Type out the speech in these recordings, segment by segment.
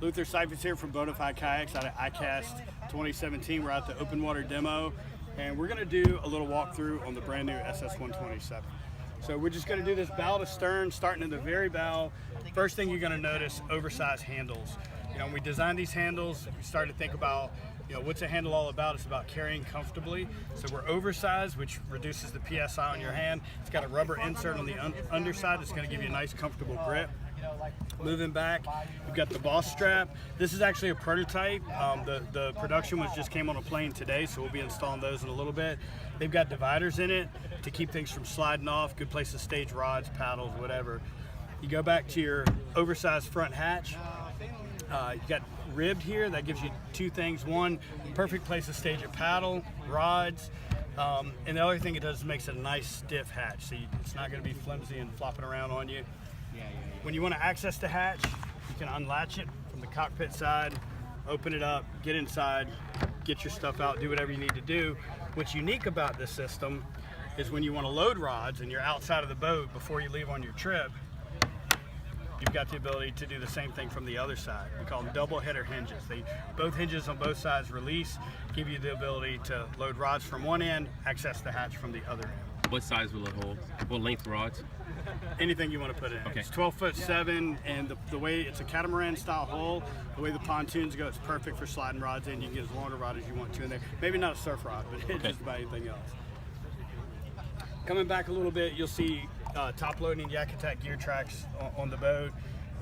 Luther Cifers here from Bonafide Kayaks out of Icast 2017. We're at the open water demo, and we're going to do a little walkthrough on the brand new SS127. So we're just going to do this bow to stern, starting in the very bow. First thing you're going to notice, oversized handles. When we designed these handles, we started to think about, what's a handle all about? It's about carrying comfortably. So we're oversized, which reduces the PSI on your hand. It's got a rubber insert on the underside that's going to give you a nice, comfortable grip. Moving back, we've got the boss strap. This is actually a prototype. The production just came on a plane today, so we'll be installing those in a little bit. They've got dividers in it to keep things from sliding off. Good place to stage rods, paddles, whatever. You go back to your oversized front hatch. You got ribbed here. That gives you two things. One, perfect place to stage a paddle, rods. And the other thing it does is makes it a nice stiff hatch, so it's not going to be flimsy and flopping around on you. When you want to access the hatch, you can unlatch it from the cockpit side, open it up, get inside, get your stuff out, do whatever you need to do. What's unique about this system is when you want to load rods and you're outside of the boat before you leave on your trip, you've got the ability to do the same thing from the other side. We call them double header hinges. Both hinges on both sides release, give you the ability to load rods from one end, access the hatch from the other end. What size will it hold? What length rods? Anything you want to put in. Okay. It's 12'7", and the way it's a catamaran style hull, the way the pontoons go, it's perfect for sliding rods in. You can get as long a rod as you want to in there. Maybe not a surf rod, but it's just about anything else. Coming back a little bit, you'll see top loading Yak Attack gear tracks on the boat.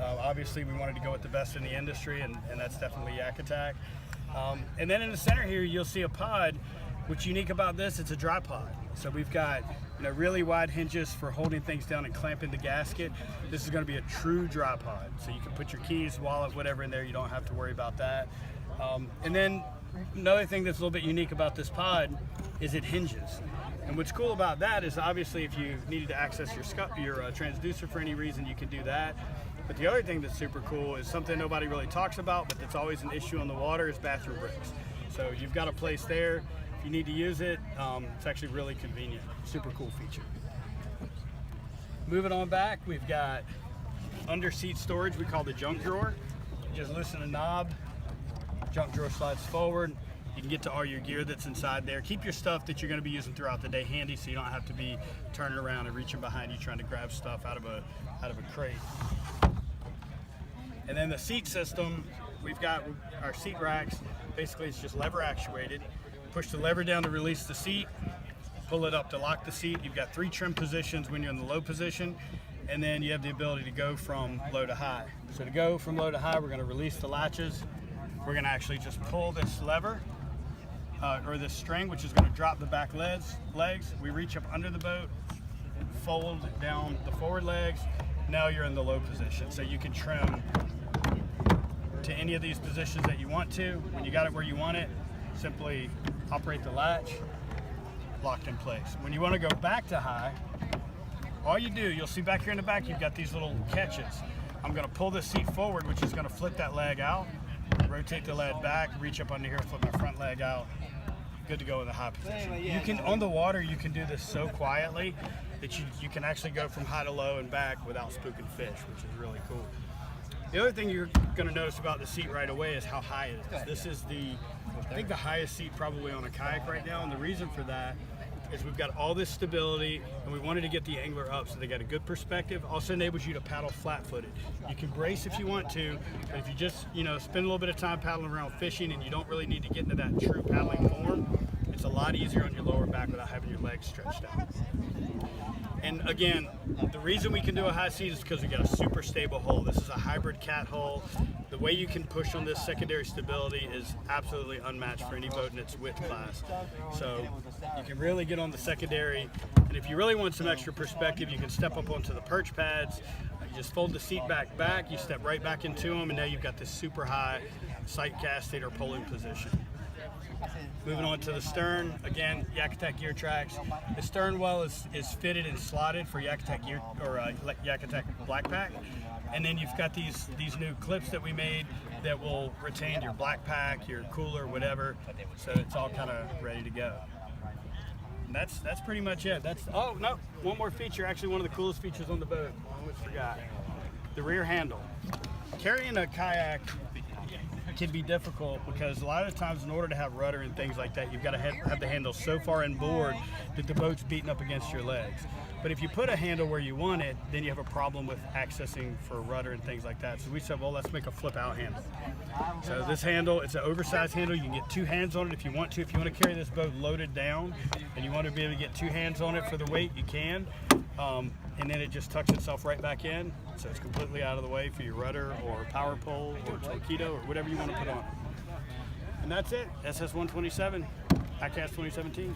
Obviously, we wanted to go with the best in the industry, and that's definitely Yak Attack. And then in the center here, you'll see a pod. What's unique about this, it's a dry pod. So we've got really wide hinges for holding things down and clamping the gasket. This is going to be a true dry pod. So you can put your keys, wallet, whatever in there. You don't have to worry about that. And then another thing that's a little bit unique about this pod is it hinges. And what's cool about that is obviously if you needed to access your transducer for any reason, you can do that. But the other thing that's super cool is something nobody really talks about, but that's always an issue on the water, is bathroom breaks. So you've got a place there. If you need to use it, it's actually really convenient. Super cool feature. Moving on back, we've got under seat storage we call the junk drawer. You just loosen the knob, junk drawer slides forward. You can get to all your gear that's inside there. Keep your stuff that you're going to be using throughout the day handy, so you don't have to be turning around and reaching behind you trying to grab stuff out of a crate. And then the seat system, we've got our seat racks. Basically, it's just lever actuated. Push the lever down to release the seat, pull it up to lock the seat. You've got 3 trim positions when you're in the low position, and then you have the ability to go from low to high. So to go from low to high, we're going to release the latches. We're going to actually just pull this lever, or this string, which is going to drop the back legs. We reach up under the boat, fold down the forward legs. Now you're in the low position. So you can trim to any of these positions that you want to. When you got it where you want it, simply operate the latch, locked in place. When you want to go back to high, all you do, you'll see back here in the back, you've got these little catches. I'm going to pull this seat forward, which is going to flip that leg out, rotate the leg back, reach up under here, flip my front leg out. Good to go in the high position. You can, on the water, you can do this so quietly that you can actually go from high to low and back without spooking fish, which is really cool. The other thing you're going to notice about the seat right away is how high it is. This is I think the highest seat probably on a kayak right now, and the reason for that is we've got all this stability, and we wanted to get the angler up so they got a good perspective. Also enables you to paddle flat-footed. You can brace if you want to, but if you just spend a little bit of time paddling around fishing and you don't really need to get into that true paddling form, it's a lot easier on your lower back without having your legs stretched out. And again, the reason we can do a high seat is because we got a super stable hull. This is a hybrid cat hull. The way you can push on this secondary stability is absolutely unmatched for any boat in its width class. So you can really get on the secondary. And if you really want some extra perspective, you can step up onto the perch pads. You just fold the seat back, you step right back into them, and now you've got this super high sight casting or pulling position. Moving on to the stern, again, Yak Attack gear tracks. The stern well is fitted and slotted for Yak Attack gear, or Yak Attack black pack. And then you've got these new clips that we made that will retain your black pack, your cooler, whatever. So it's all kind of ready to go. And that's pretty much it. Oh no, one more feature, actually one of the coolest features on the boat. I almost forgot. The rear handle. Carrying a kayak can be difficult because a lot of times in order to have rudder and things like that, you've got to have the handle so far inboard that the boat's beating up against your legs. But if you put a handle where you want it, then you have a problem with accessing for rudder and things like that. So we said, well, let's make a flip out handle. So this handle, it's an oversized handle. You can get 2 hands on it if you want to. If you want to carry this boat loaded down and you want to be able to get 2 hands on it for the weight, you can. And then it just tucks itself right back in. So it's completely out of the way for your rudder or power pole or torpedo or whatever you want to put on it. And that's it. SS-127, Icast 2017.